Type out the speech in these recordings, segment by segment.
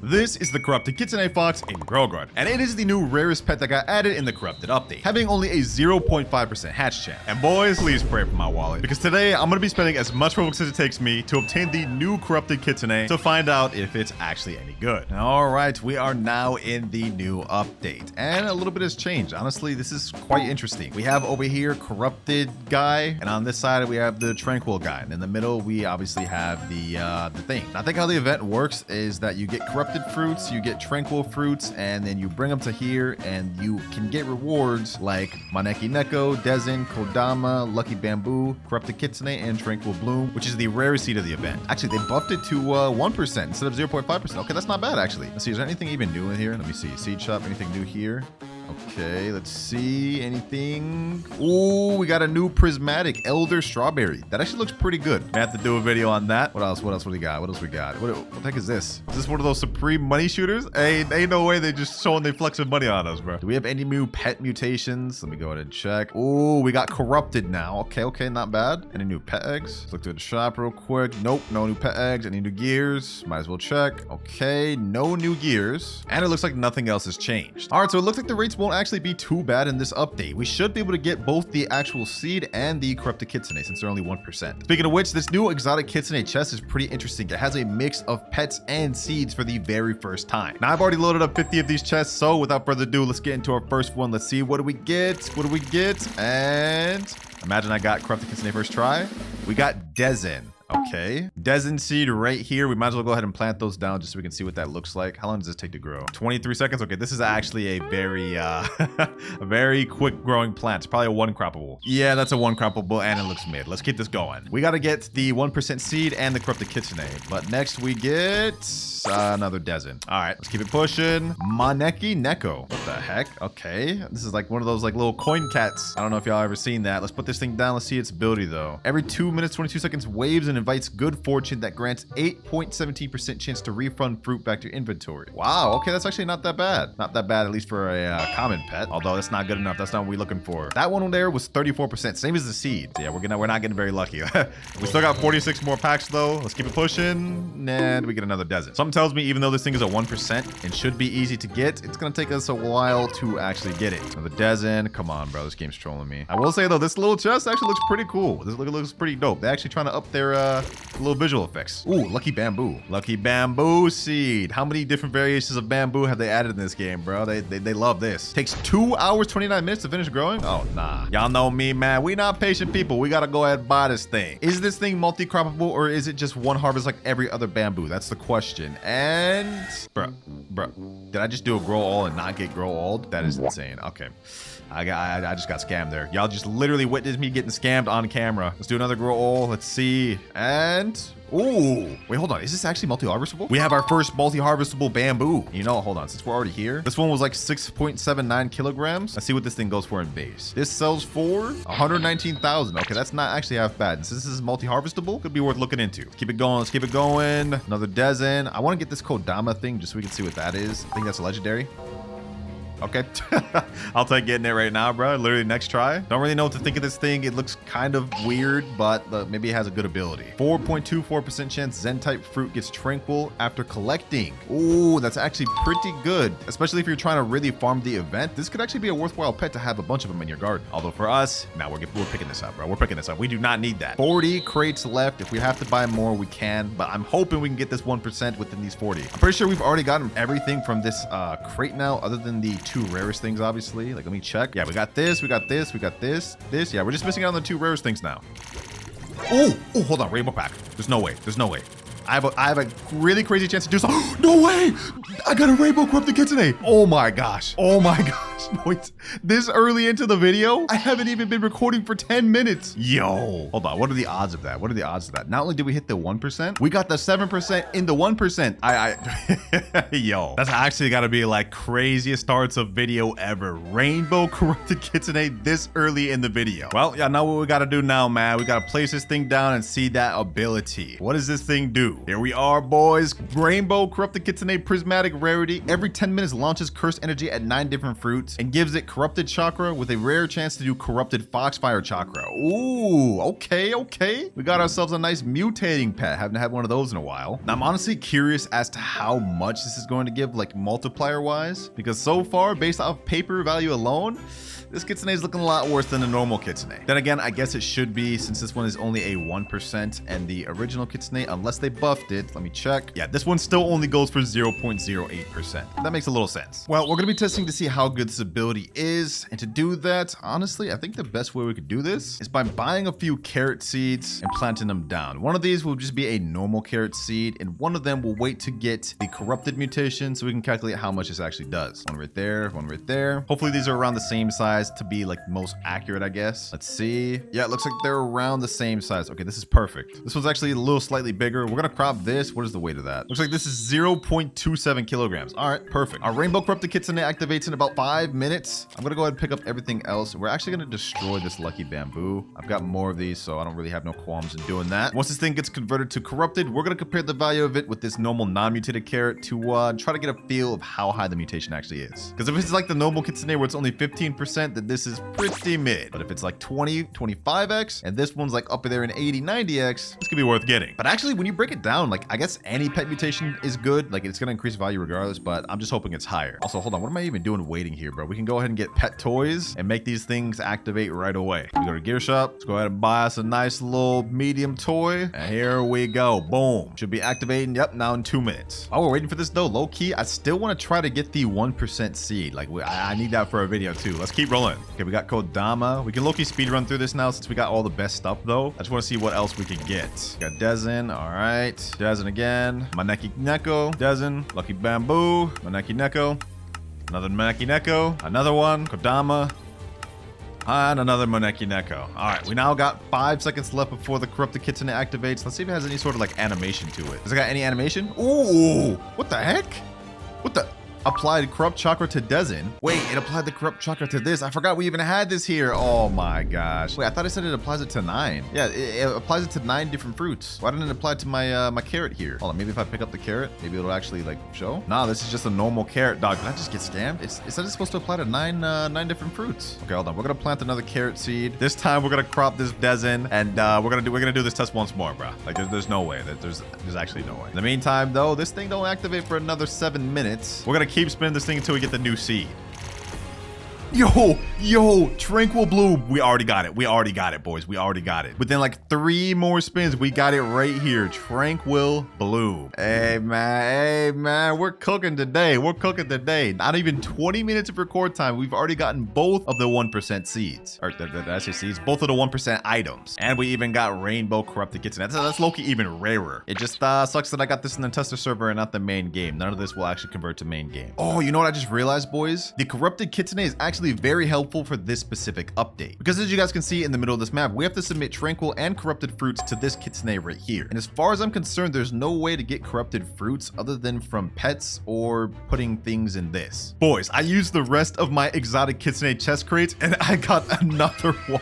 This is the corrupted Kitsune Fox in Growguard, and it is the new rarest pet that got added in the corrupted update, having only a 0.5% hatch chance. And boys, please pray for my wallet, because today I'm going to be spending as much Robux as it takes me to obtain the new corrupted Kitsune to find out if it's actually any good. Alright, we are now in the new update, and a little bit has changed. Honestly, this is quite interesting. We have over here corrupted guy, and on this side we have the tranquil guy, and in the middle we obviously have the thing. I think how the event works is that you get corrupted fruits, you get tranquil fruits, and then you bring them to here, and you can get rewards like Maneki Neko, Dezen, Kodama, Lucky Bamboo, Corrupted Kitsune, and Tranquil Bloom, which is the rarest seed of the event. Actually, they buffed it to 1% instead of 0.5%. Okay, that's not bad, actually. Let's see, is there anything even new in here? Let me see. Seed shop, anything new here? Okay, let's see. Anything? Oh, we got a new prismatic elder strawberry. That actually looks pretty good. I have to do a video on that. What else? What else? What do we got? What else we got? What the heck is this? Is this one of those supreme money shooters? Hey, ain't no way they just showing they flexing money on us, bro. Do we have any new pet mutations? Let me go ahead and check. Oh, we got corrupted now. Okay, not bad. Any new pet eggs? Let's look through the shop real quick. Nope, no new pet eggs. Any new gears? Might as well check. Okay, no new gears. And it looks like nothing else has changed. All right, so it looks like the rates won't actually be too bad in this update. We should be able to get both the actual seed and the corrupted Kitsune since they're only 1%. Speaking of which, this new exotic Kitsune chest is pretty interesting. It has a mix of pets and seeds for the very first time. Now, I've already loaded up 50 of these chests, so without further ado, let's get into our first one. Let's see, what do we get? What do we get? And imagine I got corrupted Kitsune first try. We got Dezen. Okay, Dezen seed right here. We might as well go ahead and plant those down just so we can see what that looks like. How long does this take to grow? 23 seconds. Okay, this is actually a very a very quick growing plant. It's probably a one croppable. Yeah, that's a one croppable, and it looks mid. Let's keep this going. We got to get the 1% seed and the corrupted Kitsune, but next we get another Dezen. All right, let's keep it pushing. Maneki Neko. What the heck? Okay, this is like one of those like little coin cats. I don't know if y'all ever seen that. Let's put this thing down. Let's see its ability though. Every 2 minutes 22 seconds waves and invites good fortune that grants 8.17% chance to refund fruit back to your inventory. Wow, okay, that's actually not that bad. Not that bad, at least for a common pet. Although that's not good enough. That's not what we're looking for. That one there was 34%, same as the seed. So yeah, we're not getting very lucky. We still got 46 more packs though. Let's keep it pushing. And we get another Dezen. Something tells me even though this thing is a 1% and should be easy to get, it's gonna take us a while to actually get it. Another Dezen. Come on, bro. This game's trolling me. I will say though, this little chest actually looks pretty cool. This looks pretty dope. They're actually trying to up their little visual effects. Ooh, Lucky Bamboo. Lucky Bamboo seed. How many different variations of bamboo have they added in this game, bro? They love this. Takes 2 hours, 29 minutes to finish growing? Oh, nah. Y'all know me, man. We not patient people. We gotta go ahead and buy this thing. Is this thing multi-croppable or is it just one harvest like every other bamboo? That's the question. And bro, did I just do a grow all and not get grow all? That is insane. Okay. I just got scammed there. Y'all just literally witnessed me getting scammed on camera. Let's do another grow all. Let's see. And ooh, wait, hold on. Is this actually multi-harvestable? We have our first multi-harvestable bamboo. You know, hold on. Since we're already here, this one was like 6.79 kilograms. Let's see what this thing goes for in base. This sells for 119,000. Okay, that's not actually half bad. And since this is multi-harvestable, could be worth looking into. Let's keep it going. Let's keep it going. Another Dezen. I want to get this Kodama thing just so we can see what that is. I think that's a legendary. Okay, I'll take getting it right now, bro. Literally next try. Don't really know what to think of this thing. It looks kind of weird, but maybe it has a good ability. 4.24% chance Zen type fruit gets tranquil after collecting. Ooh, that's actually pretty good, especially if you're trying to really farm the event. This could actually be a worthwhile pet to have a bunch of them in your garden. Although for us, now we're picking this up, bro. We're picking this up. We do not need that. 40 crates left. If we have to buy more, we can, but I'm hoping we can get this 1% within these 40. I'm pretty sure we've already gotten everything from this crate now, other than the 2 rarest things, obviously. Like, let me check. Yeah, we got this, we got this, we got this. Yeah, we're just missing out on the 2 rarest things now. Oh, hold on, rainbow pack. There's no way. I have a really crazy chance to do so. No way! I got a rainbow corrupted Kitsune. Oh my gosh. Boys, this early into the video, I haven't even been recording for 10 minutes. Yo, hold on. What are the odds of that? Not only did we hit the 1%, we got the 7% in the 1%. Yo, that's actually got to be like craziest starts of video ever. Rainbow corrupted Kitsune this early in the video. Well, y'all know what we got to do now, man. We got to place this thing down and see that ability. What does this thing do? Here we are, boys. Rainbow corrupted Kitsune prismatic rarity. Every 10 minutes launches cursed energy at 9 different fruits. and gives it corrupted chakra with a rare chance to do corrupted foxfire chakra. Ooh, okay. We got ourselves a nice mutating pet. Haven't had one of those in a while. Now, I'm honestly curious as to how much this is going to give, like multiplier wise, because so far, based off paper value alone, this Kitsune is looking a lot worse than the normal Kitsune. Then again, I guess it should be, since this one is only a 1% and the original Kitsune, unless they buffed it. Let me check. Yeah, this one still only goes for 0.08%. That makes a little sense. Well, we're going to be testing to see how good this ability is. And to do that, honestly, I think the best way we could do this is by buying a few carrot seeds and planting them down. One of these will just be a normal carrot seed, and one of them will wait to get the corrupted mutation so we can calculate how much this actually does. One right there, one right there. Hopefully these are around the same size to be like most accurate, I guess. Let's see. Yeah, it looks like they're around the same size. Okay, this is perfect. This one's actually a little slightly bigger. We're gonna crop this. What is the weight of that? Looks like this is 0.27 kilograms. All right, perfect. Our rainbow corrupted Kitsune activates in about 5 minutes. I'm gonna go ahead and pick up everything else. We're actually gonna destroy this lucky bamboo. I've got more of these, so I don't really have no qualms in doing that. Once this thing gets converted to corrupted, we're gonna compare the value of it with this normal non-mutated carrot to try to get a feel of how high the mutation actually is. Because if it's like the normal Kitsune where it's only 15%, then this is pretty mid. But if it's like 20, 25x, and this one's like up there in 80, 90x, this could be worth getting. But actually, when you break it down, like I guess any pet mutation is good. Like it's gonna increase value regardless, but I'm just hoping it's higher. Also, hold on, what am I even doing waiting here, bro? We can go ahead and get pet toys and make these things activate right away. We go to gear shop. Let's go ahead and buy us a nice little medium toy. And here we go. Boom. Should be activating, yep, now in 2 minutes. While we're waiting for this though, low key, I still want to try to get the 1% seed. Like I need that for a video too. Let's keep rolling. Okay, we got Kodama. We can low-key speed run through this now since we got all the best stuff though. I just want to see what else we could get. We got Dezen. All right. Dezen again. Maneki Neko. Dezen. Lucky Bamboo. Maneki Neko. Another Maneki Neko. Another one. Kodama. And another Maneki Neko. All right, we now got 5 seconds left before the corrupted Kitsune activates. Let's see if it has any sort of like animation to it. Has it got any animation? Ooh, what the heck? What the? Applied corrupt chakra to Dezen. Wait, it applied the corrupt chakra to this. I forgot we even had this here. Oh my gosh. Wait, I thought it said it applies it to 9. Yeah, it applies it to 9 different fruits. Why didn't it apply to my my carrot here? Hold on, maybe if I pick up the carrot, maybe it'll actually like show. Nah, this is just a normal carrot. Dog, did I just get scammed? It said it's supposed to apply to 9 different fruits. Okay, hold on. We're gonna plant another carrot seed. This time we're gonna crop this Dezen, and we're gonna do this test once more, bro. Like there's no way that there's actually no way. In the meantime, though, this thing don't activate for another 7 minutes. We're gonna keep spinning this thing until we get the new seed. Yo, tranquil bloom. We already got it. We already got it, boys. We already got it. Within like 3 more spins, we got it right here. Tranquil bloom. Hey, man. We're cooking today. Not even 20 minutes of record time. We've already gotten both of the 1% seeds. Or did I say seeds? Both of the 1% items. And we even got rainbow corrupted Kitsune. That's low-key even rarer. It just sucks that I got this in the tester server and not the main game. None of this will actually convert to main game. Oh, you know what I just realized, boys? The corrupted Kitsune is actually very helpful for this specific update, because as you guys can see in the middle of this map, we have to submit tranquil and corrupted fruits to this Kitsune right here. And as far as I'm concerned, there's no way to get corrupted fruits other than from pets or putting things in this. Boys, I used the rest of my exotic Kitsune chest crates and I got another one.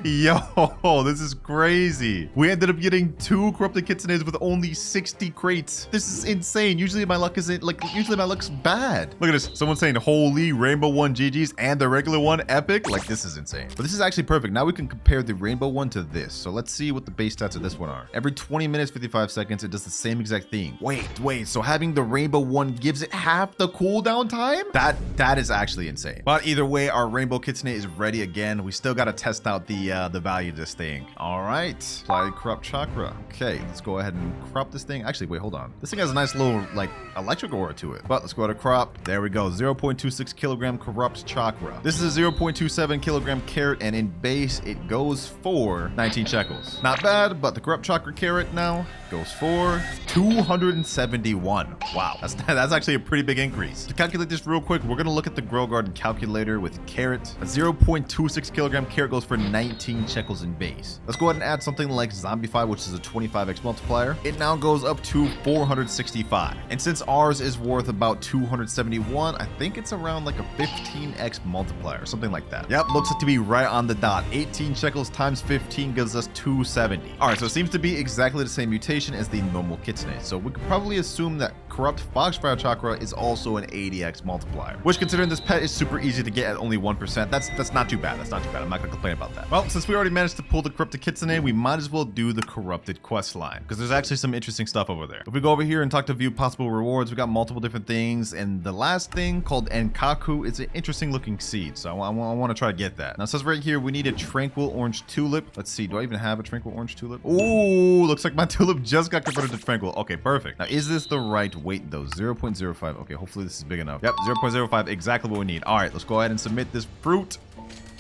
Yo, this is crazy. We ended up getting 2 corrupted Kitsunes with only 60 crates. This is insane. Usually my luck's bad. Look at this. Someone's saying holy rainbow one GG's and the regular one epic. Like, this is insane. But this is actually perfect. Now we can compare the rainbow one to this. So let's see what the base stats of this one are. Every 20 minutes 55 seconds it does the same exact thing. Wait, so having the rainbow one gives it half the cooldown time? That is actually insane. But either way, our rainbow Kitsune is ready again. We still got to test out the value of this thing. All right, apply corrupt chakra. Okay, let's go ahead and crop this thing. Actually, wait, hold on. This thing has a nice little like electric aura to it. But let's go to crop. There we go. 0.26 kilogram corrupt chakra. This is a 0.27 kilogram carrot, and in base it goes for 19 shekels. Not bad, but the corrupt chakra carrot now goes for 271. Wow, that's actually a pretty big increase. To calculate this real quick, we're gonna look at the Grow Garden calculator with carrot. A 0.26 kilogram carrot goes for 19 shekels in base. Let's go ahead and add something like Zombify, which is a 25x multiplier. It now goes up to 465. And since ours is worth about 271, I think it's around like a 15x 80x multiplier, something like that. Yep, looks to be right on the dot. 18 shekels times 15 gives us 270. All right, so it seems to be exactly the same mutation as the normal Kitsune. So we could probably assume that corrupt foxfire chakra is also an 80x multiplier, which, considering this pet is super easy to get at only 1%, that's not too bad. That's not too bad. I'm not gonna complain about that. Well, since we already managed to pull the corrupted Kitsune, we might as well do the corrupted quest line, because there's actually some interesting stuff over there. If we go over here and talk to view possible rewards, we got multiple different things, and the last thing called Enkaku is an interesting looking seed, so I want to try to get that. Now it says right here we need a tranquil orange tulip. Let's see, do I even have a tranquil orange tulip? Ooh, looks like my tulip just got converted to tranquil. Okay, perfect. Now is this the right weight though? 0.05. Okay, hopefully this is big enough. Yep, 0.05, exactly what we need. All right, let's go ahead and submit this fruit.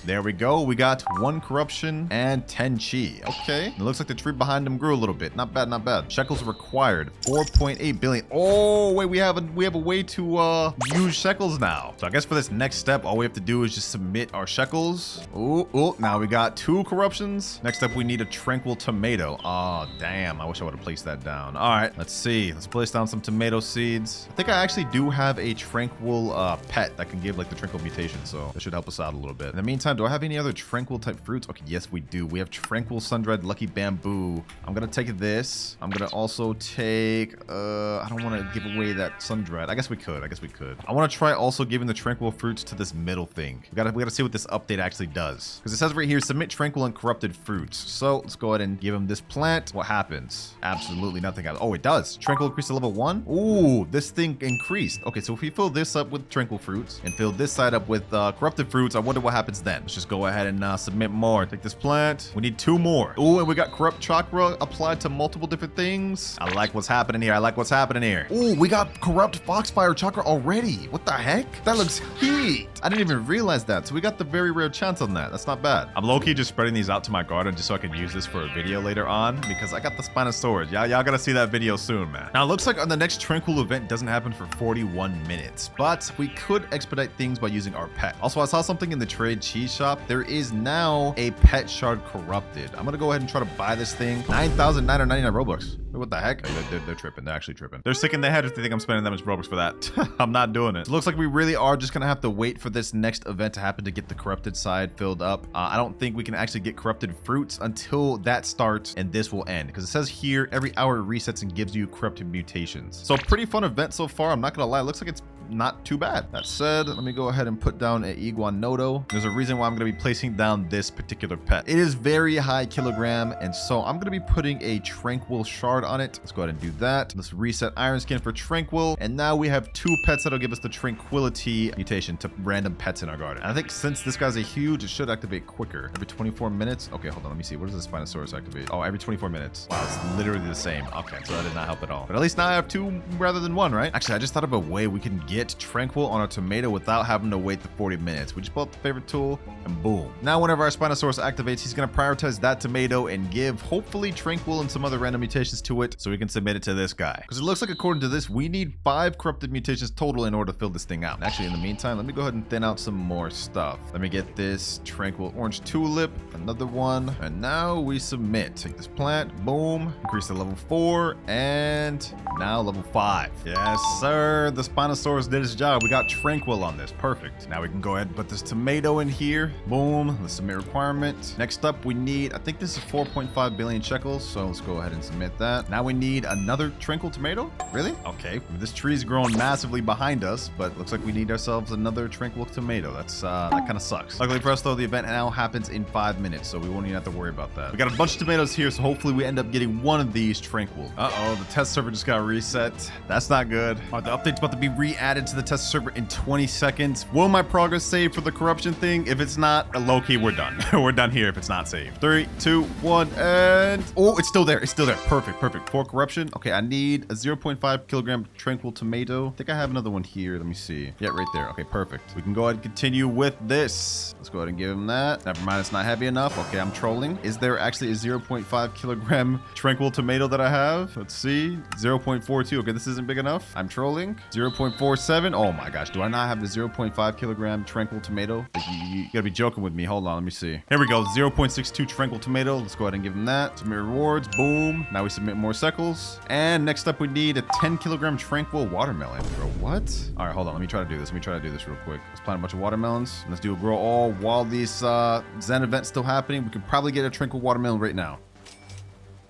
There we go. We got 1 corruption and 10 chi. Okay. It looks like the tree behind them grew a little bit. Not bad, not bad. Shekels required. 4.8 billion. Oh, wait, we have a way to use shekels now. So I guess for this next step, all we have to do is just submit our shekels. Oh, now we got 2 corruptions. Next up, we need a tranquil tomato. Oh, damn. I wish I would have placed that down. All right, let's see. Let's place down some tomato seeds. I think I actually do have a tranquil pet that can give like the tranquil mutation. So that should help us out a little bit. In the meantime, do I have any other tranquil type fruits? Okay, yes, we do. We have tranquil sun-dried lucky bamboo. I'm gonna take this. I'm gonna also take I don't want to give away that sun-dried. I guess we could. I want to try also giving the tranquil fruits to this middle thing. We gotta see what this update actually does, because it says right here submit tranquil and corrupted fruits. So let's go ahead and give him this plant. What happens? Absolutely nothing happens. Oh, it does. Tranquil increased to level 1. Ooh, this thing increased. Okay, so if we fill this up with tranquil fruits and fill this side up with corrupted fruits, I wonder what happens then. Let's just go ahead and submit more. Take this plant. We need 2 more. Ooh, and we got corrupt chakra applied to multiple different things. I like what's happening here. Ooh, we got corrupt foxfire chakra already. What the heck? That looks heat. I didn't even realize that. So we got the very rare chance on that. That's not bad. I'm low-key just spreading these out to my garden just so I can use this for a video later on, because I got the Spinosaurus. Y'all gotta see that video soon, man. Now it looks like on the next tranquil event doesn't happen for 41 minutes, but we could expedite things by using our pet. Also, I saw something in the trade cheese shop. There is now a pet shard corrupted. I'm gonna go ahead and try to buy this thing. 9,999 Robux. Wait, what the heck? They're tripping. They're actually tripping. They're sick in their head if they think I'm spending that much Robux for that. I'm not doing it. It looks like we really are just gonna have to wait for this next event to happen to get the corrupted side filled up. I don't think we can actually get corrupted fruits until that starts and this will end, because it says here every hour it resets and gives you corrupted mutations. So pretty fun event so far. I'm not gonna lie. It looks like it's not too bad. That said, let me go ahead and put down a Iguanodo. There's a reason why I'm going to be placing down this particular pet. It is very high kilogram, and so I'm going to be putting a tranquil shard on it. Let's go ahead and do that. Let's reset iron skin for tranquil, and now we have 2 pets that'll give us the tranquility mutation to random pets in our garden. And I think since this guy's a huge, it should activate quicker. Every 24 minutes. Okay, hold on, let me see. What does the Spinosaurus activate? Oh, every 24 minutes. Wow, it's literally the same. Okay, so that did not help at all. But at least now I have 2 rather than 1, right? Actually, I just thought of a way we can get tranquil on our tomato without having to wait the 40 minutes. We just pull up the favorite tool and boom. Now whenever our Spinosaurus activates, he's going to prioritize that tomato and give hopefully tranquil and some other random mutations to it so we can submit it to this guy. Because it looks like according to this, we need 5 corrupted mutations total in order to fill this thing out. And actually, in the meantime, let me go ahead and thin out some more stuff. Let me get this tranquil orange tulip, another one, and now we submit. Take this plant, boom, increase to level 4, and now level 5. Yes, sir. The Spinosaurus did its job. We got tranquil on this. Perfect. Now we can go ahead and put this tomato in here. Boom. Let's submit requirement. Next up, we need, I think this is 4.5 billion shekels. So let's go ahead and submit that. Now we need another tranquil tomato. Really? Okay. This tree's growing massively behind us, but looks like we need ourselves another tranquil tomato. That's that kind of sucks. Luckily for us though, the event now happens in 5 minutes, so we won't even have to worry about that. We got a bunch of tomatoes here, so hopefully we end up getting one of these tranquil. Uh-oh, the test server just got reset. That's not good. All right, the update's about to be re-added to the test server in 20 seconds. Will my progress save for the corruption thing? If it's not, low-key, we're done. We're done here if it's not saved. 3, 2, 1, and... Oh, it's still there. It's still there. Perfect, perfect. For corruption, okay, I need a 0.5 kilogram tranquil tomato. I think I have another one here. Let me see. Yeah, right there. Okay, perfect. We can go ahead and continue with this. Let's go ahead and give him that. Never mind, it's not heavy enough. Okay, I'm trolling. Is there actually a 0.5 kilogram tranquil tomato that I have? Let's see. 0.42. Okay, this isn't big enough. I'm trolling. 0.46. 7. Oh my gosh, do I not have the 0.5 kilogram tranquil tomato? Like, you gotta be joking with me. Hold on, let me see. Here we go, 0.62 tranquil tomato. Let's go ahead and give him that. Submit rewards, boom. Now we submit more shekels. And next up, we need a 10 kilogram tranquil watermelon. Bro, what? All right, hold on, let me try to do this. Let me try to do this real quick. Let's plant a bunch of watermelons. Let's do a grow all while these Zen event's still happening. We could probably get a tranquil watermelon right now.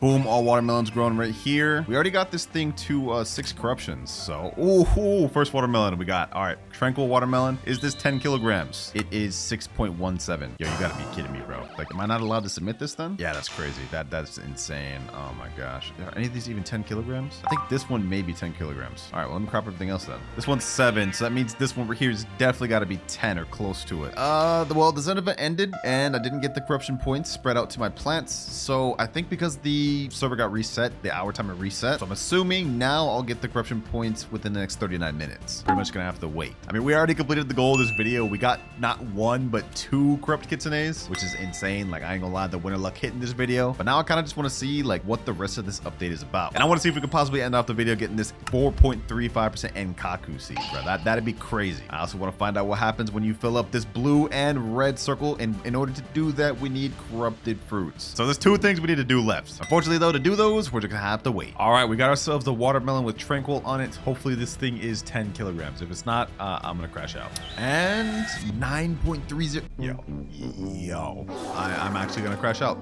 Boom, all watermelons growing right here. We already got this thing to 6 corruptions. So, ooh, first watermelon we got. All right, tranquil watermelon. Is this 10 kilograms? It is 6.17. Yo, you gotta be kidding me, bro. Like, am I not allowed to submit this then? Yeah, that's crazy. That's insane. Oh my gosh. Are any of these even 10 kilograms? I think this one may be 10 kilograms. All right, well, let me crop everything else then. This one's 7, so that means this one over here is definitely gotta be 10 or close to it. Well, the Zen event ended and I didn't get the corruption points spread out to my plants. So I think because the server got reset, the hour timer reset. So I'm assuming now I'll get the corruption points within the next 39 minutes. Pretty much gonna have to wait. I mean, we already completed the goal of this video. We got not 1, but 2 corrupt kitsunes, which is insane. Like, I ain't gonna lie, the winner luck hit in this video. But now I kind of just want to see like what the rest of this update is about. And I want to see if we could possibly end off the video getting this 4.35% Enkaku seed, bro. That'd be crazy. I also want to find out what happens when you fill up this blue and red circle. And in order to do that, we need corrupted fruits. So there's 2 things we need to do left. Unfortunately though, to do those, we're just gonna have to wait. All right, we got ourselves the watermelon with tranquil on it. Hopefully this thing is 10 kilograms. If it's not, I'm gonna crash out. And 9.30. Yo, I'm actually gonna crash out.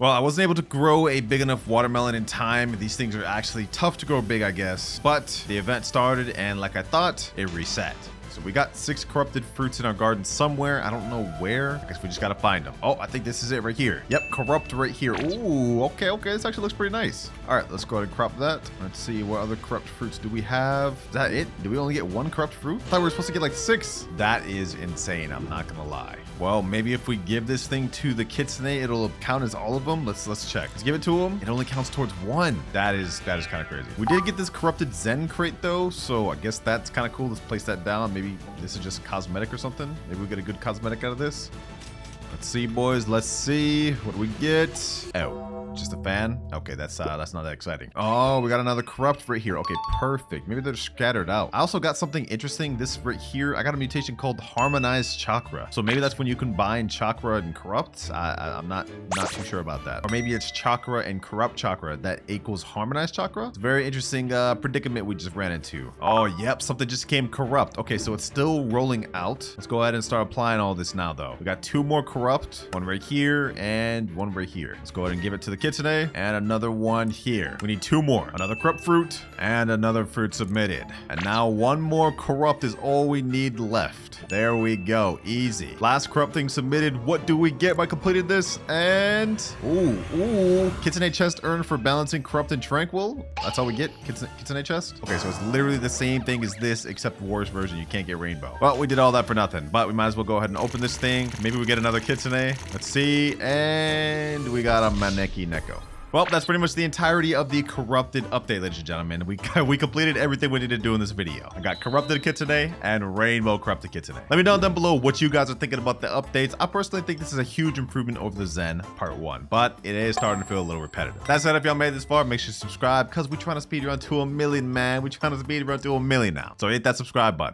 Well, I wasn't able to grow a big enough watermelon in time. These things are actually tough to grow big, I guess. But the event started, and like I thought, it reset. So we got 6 corrupted fruits in our garden somewhere. I don't know where. I guess we just gotta find them. Oh, I think this is it right here. Yep, corrupt right here. Ooh, okay. This actually looks pretty nice. All right, let's go ahead and crop that. Let's see, what other corrupt fruits do we have? Is that it? Do we only get 1 corrupt fruit? I thought we were supposed to get like 6. That is insane, I'm not gonna lie. Well, maybe if we give this thing to the Kitsune, it'll count as all of them. Let's check. Let's give it to him. It only counts towards 1. That is kind of crazy. We did get this corrupted Zen crate though, so I guess that's kind of cool. Let's place that down. Maybe this is just cosmetic or something. Maybe we get a good cosmetic out of this. Let's see, boys. Let's see. What do we get? Oh, just a fan? Okay, that's not that exciting. Oh, we got another corrupt right here. Okay, perfect. Maybe they're scattered out. I also got something interesting. This right here, I got a mutation called harmonized chakra. So maybe that's when you combine chakra and corrupt. I'm not too sure about that. Or maybe it's chakra and corrupt chakra that equals harmonized chakra. It's a very interesting predicament we just ran into. Oh, yep, something just came corrupt. Okay, so it's still rolling out. Let's go ahead and start applying all this now, though. We got 2 more corrupt, 1 right here and 1 right here. Let's go ahead and give it to the Kitsune and another 1 here. We need 2 more. Another corrupt fruit and another fruit submitted. And now 1 more corrupt is all we need left. There we go. Easy. Last corrupt thing submitted. What do we get by completing this? And ooh, Kitsune chest earned for balancing corrupt and tranquil. That's all we get. Kitsune chest. Okay, so it's literally the same thing as this, except worse version. You can't get rainbow. Well, we did all that for nothing, but we might as well go ahead and open this thing. Maybe we get another Kitsune. Let's see. And we got a Maneki Neko. Well, that's pretty much the entirety of the corrupted update, ladies and gentlemen. We completed everything we needed to do in this video. I got corrupted Kitsune and rainbow corrupted Kitsune. Let me know down below what you guys are thinking about the updates. I personally think this is a huge improvement over the Zen part 1, but it is starting to feel a little repetitive. That said, if y'all made it this far, make sure to subscribe because we're trying to speed run to 1 million, man. We're trying to speed run to 1 million now. So hit that subscribe button.